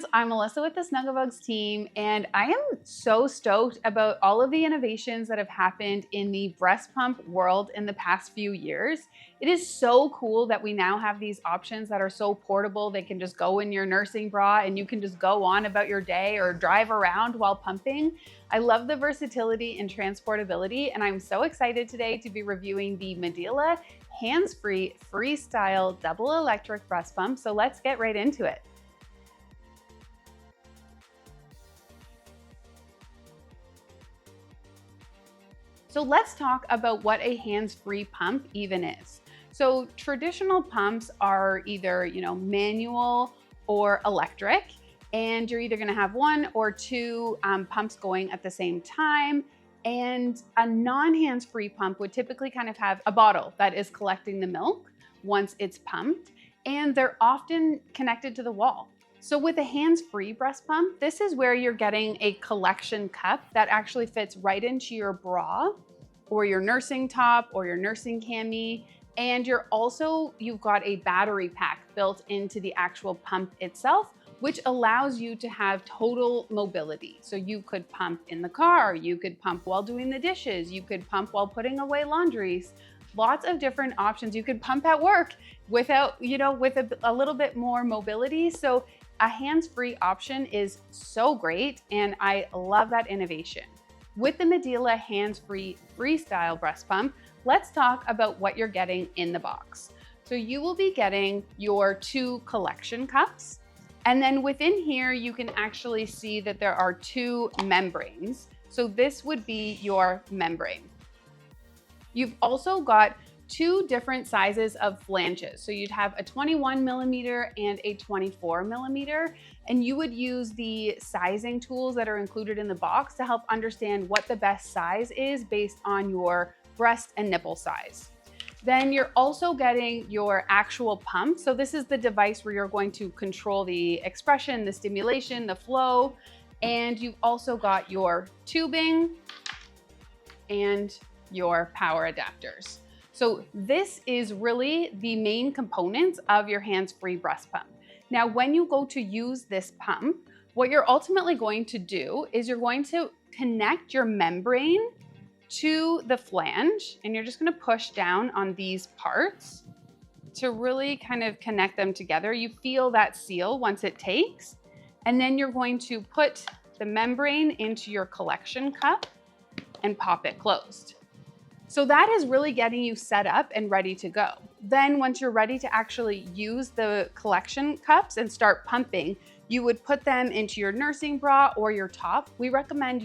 friends, I'm Melissa with the Bugz team, and I am so stoked about all of the innovations that have happened in the breast pump world in the past few years. It is so cool that we now have these options that are so portable. They can just go in your nursing bra and you can just go on about your day or drive around while pumping. I love the versatility and transportability, and I'm so excited today to be reviewing the Medela Hands-Free Freestyle Double Electric Breast Pump. So let's get right into it. So let's talk about what a hands-free pump even is. So traditional pumps are either, manual or electric, and you're either gonna have one or two pumps going at the same time. And a non-hands-free pump would typically kind of have a bottle that is collecting the milk once it's pumped, and they're often connected to the wall. So with a hands-free breast pump, this is where you're getting a collection cup that actually fits right into your bra or your nursing top or your nursing cami. And you've got a battery pack built into the actual pump itself, which allows you to have total mobility. So you could pump in the car, you could pump while doing the dishes, you could pump while putting away laundry. Lots of different options. You could pump at work without, with a little bit more mobility. So a hands-free option is so great, and I love that innovation. With the Medela Hands-Free Freestyle Breast Pump, let's talk about what you're getting in the box. So you will be getting your 2 collection cups, and then within here, you can actually see that there are 2 membranes. So this would be your membrane. You've also got 2 different sizes of flanges. So you'd have a 21 millimeter and a 24 millimeter, and you would use the sizing tools that are included in the box to help understand what the best size is based on your breast and nipple size. Then you're also getting your actual pump. So this is the device where you're going to control the expression, the stimulation, the flow, and you've also got your tubing and your power adapters. So this is really the main components of your hands-free breast pump. Now, when you go to use this pump, what you're ultimately going to do is you're going to connect your membrane to the flange, and you're just gonna push down on these parts to really kind of connect them together. You feel that seal once it takes, and then you're going to put the membrane into your collection cup and pop it closed. So that is really getting you set up and ready to go. Then once you're ready to actually use the collection cups and start pumping, you would put them into your nursing bra or your top. We recommend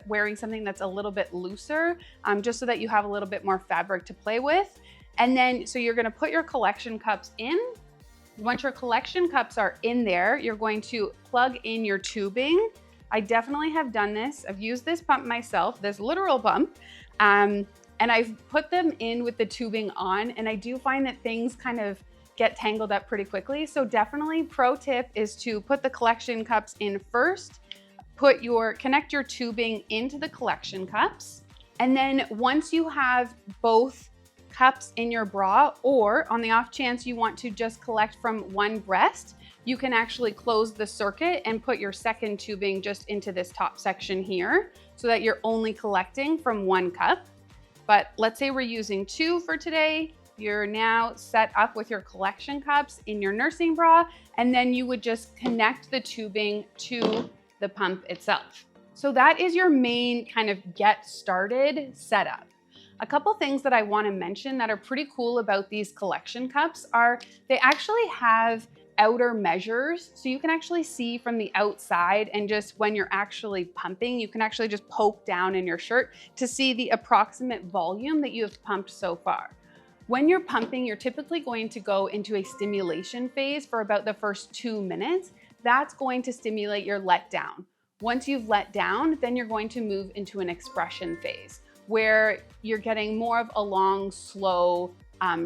wearing something that's a little bit looser, just so that you have a little bit more fabric to play with. And then, so you're gonna put your collection cups in. Once your collection cups are in there, you're going to plug in your tubing. I definitely have done this. I've used this pump myself, this literal pump. And I've put them in with the tubing on, and I do find that things kind of get tangled up pretty quickly. So definitely pro tip is to put the collection cups in first, connect your tubing into the collection cups. And then once you have both cups in your bra, or on the off chance you want to just collect from one breast, you can actually close the circuit and put your second tubing just into this top section here so that you're only collecting from one cup. But let's say we're using 2 for today. You're now set up with your collection cups in your nursing bra, and then you would just connect the tubing to the pump itself. So that is your main kind of get started setup. A couple things that I want to mention that are pretty cool about these collection cups are they actually have outer measures. So you can actually see from the outside, and just when you're actually pumping, you can actually just poke down in your shirt to see the approximate volume that you have pumped so far. When you're pumping, you're typically going to go into a stimulation phase for about the first 2 minutes. That's going to stimulate your letdown. Once you've let down, then you're going to move into an expression phase where you're getting more of a long, slow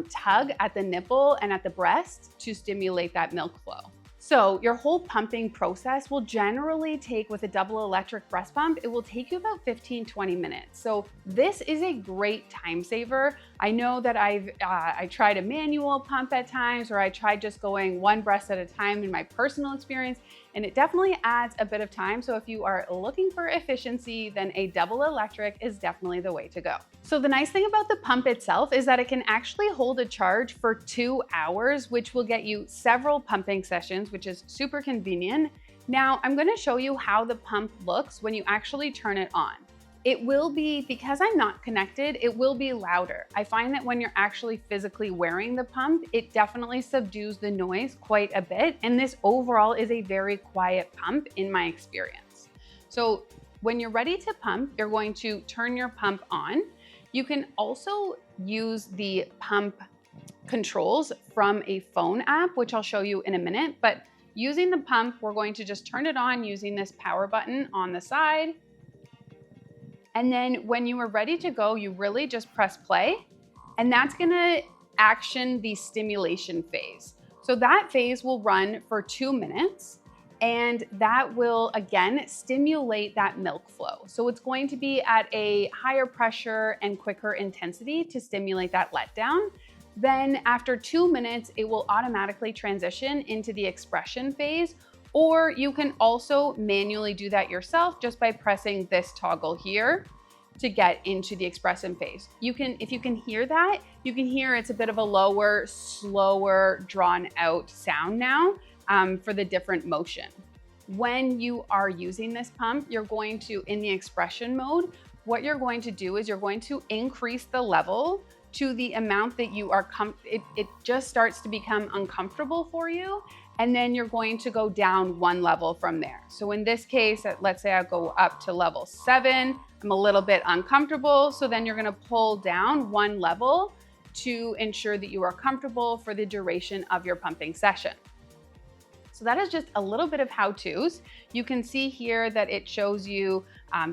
tug at the nipple and at the breast to stimulate that milk flow. So your whole pumping process will generally take, with a double electric breast pump, it will take you about 15-20 minutes. So this is a great time saver. I know that I tried a manual pump at times, or I tried just going one breast at a time in my personal experience, and it definitely adds a bit of time. So if you are looking for efficiency, then a double electric is definitely the way to go. So the nice thing about the pump itself is that it can actually hold a charge for 2 hours, which will get you several pumping sessions, which is super convenient. Now I'm going to show you how the pump looks when you actually turn it on. It will be, because I'm not connected, it will be louder. I find that when you're actually physically wearing the pump, it definitely subdues the noise quite a bit. And this overall is a very quiet pump in my experience. So when you're ready to pump, you're going to turn your pump on. You can also use the pump controls from a phone app, which I'll show you in a minute. But using the pump, we're going to just turn it on using this power button on the side. And then when you are ready to go, you really just press play, and that's gonna action the stimulation phase. So that phase will run for 2 minutes, and that will again stimulate that milk flow. So it's going to be at a higher pressure and quicker intensity to stimulate that letdown. Then after 2 minutes, it will automatically transition into the expression phase, or you can also manually do that yourself just by pressing this toggle here to get into the expression phase. If you can hear that, you can hear it's a bit of a lower, slower, drawn out sound now for the different motion. When you are using this pump, you're going to, in the expression mode, what you're going to do is you're going to increase the level to the amount that you are, it just starts to become uncomfortable for you. And then you're going to go down 1 level from there. So in this case, let's say I go up to level 7, I'm a little bit uncomfortable. So then you're gonna pull down 1 level to ensure that you are comfortable for the duration of your pumping session. So that is just a little bit of how-tos. You can see here that it shows you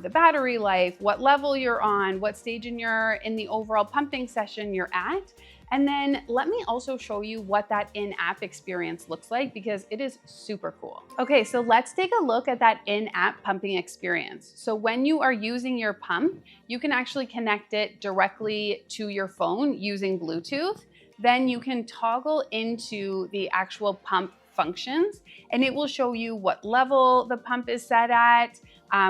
the battery life, what level you're on, what stage in the overall pumping session you're at. And then let me also show you what that in-app experience looks like, because it is super cool. Okay, so let's take a look at that in-app pumping experience. So when you are using your pump, you can actually connect it directly to your phone using Bluetooth. Then you can toggle into the actual pump functions, and it will show you what level the pump is set at,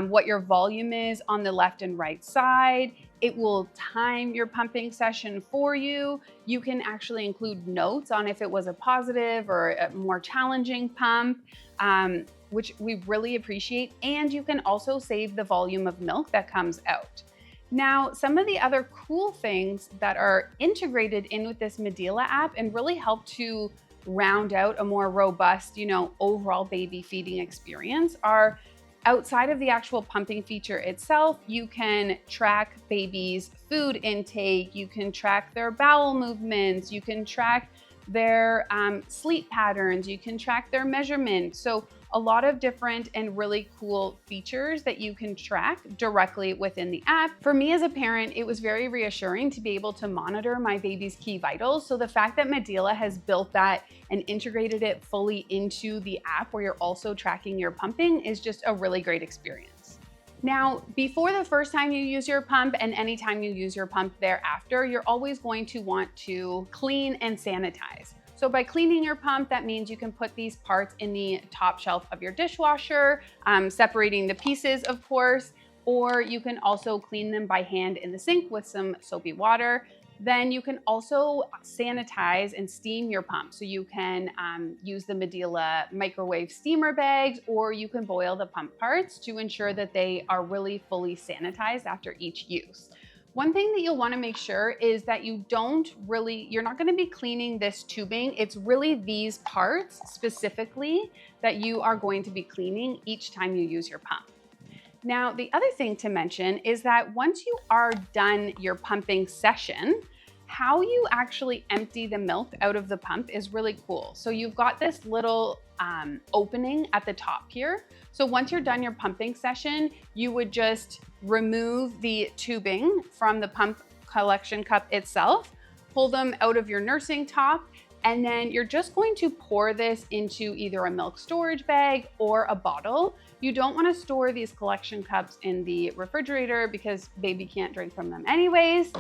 what your volume is on the left and right side. It will time your pumping session for you. You can actually include notes on if it was a positive or a more challenging pump, which we really appreciate. And you can also save the volume of milk that comes out. Now, some of the other cool things that are integrated in with this Medela app and really help to round out a more robust, overall baby feeding experience are, outside of the actual pumping feature itself, you can track baby's food intake, you can track their bowel movements, you can track their sleep patterns, you can track their measurements. So a lot of different and really cool features that you can track directly within the app. For me as a parent, it was very reassuring to be able to monitor my baby's key vitals. So the fact that Medela has built that and integrated it fully into the app where you're also tracking your pumping is just a really great experience. Now, before the first time you use your pump and anytime you use your pump thereafter, you're always going to want to clean and sanitize. So by cleaning your pump, that means you can put these parts in the top shelf of your dishwasher, separating the pieces, of course, or you can also clean them by hand in the sink with some soapy water. Then you can also sanitize and steam your pump. So you can use the Medela microwave steamer bags, or you can boil the pump parts to ensure that they are really fully sanitized after each use. One thing that you'll want to make sure is that you're not going to be cleaning this tubing. It's really these parts specifically that you are going to be cleaning each time you use your pump. Now, the other thing to mention is that once you are done your pumping session, how you actually empty the milk out of the pump is really cool. So you've got this little opening at the top here. So once you're done your pumping session, you would just remove the tubing from the pump collection cup itself, pull them out of your nursing top, and then you're just going to pour this into either a milk storage bag or a bottle. You don't want to store these collection cups in the refrigerator because baby can't drink from them anyways.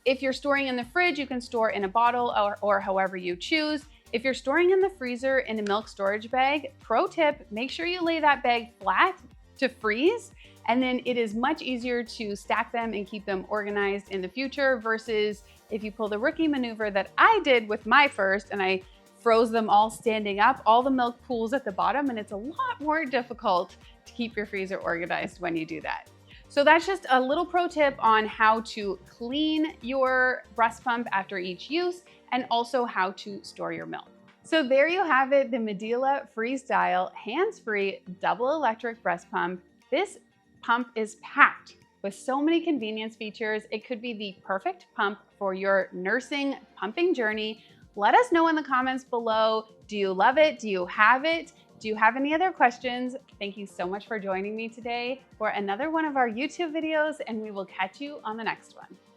If you're storing in the fridge, you can store in a bottle or however you choose. If you're storing in the freezer in a milk storage bag, pro tip, make sure you lay that bag flat to freeze, and then it is much easier to stack them and keep them organized in the future versus if you pull the rookie maneuver that I did with my first and I froze them all standing up, all the milk pools at the bottom, and it's a lot more difficult to keep your freezer organized when you do that. So that's just a little pro tip on how to clean your breast pump after each use and also how to store your milk. So there you have it, the Medela Freestyle hands-free double electric breast pump. This pump is packed with so many convenience features. It could be the perfect pump for your nursing pumping journey. Let us know in the comments below. Do you love it? Do you have it? Do you have any other questions? Thank you so much for joining me today for another one of our YouTube videos, and we will catch you on the next one.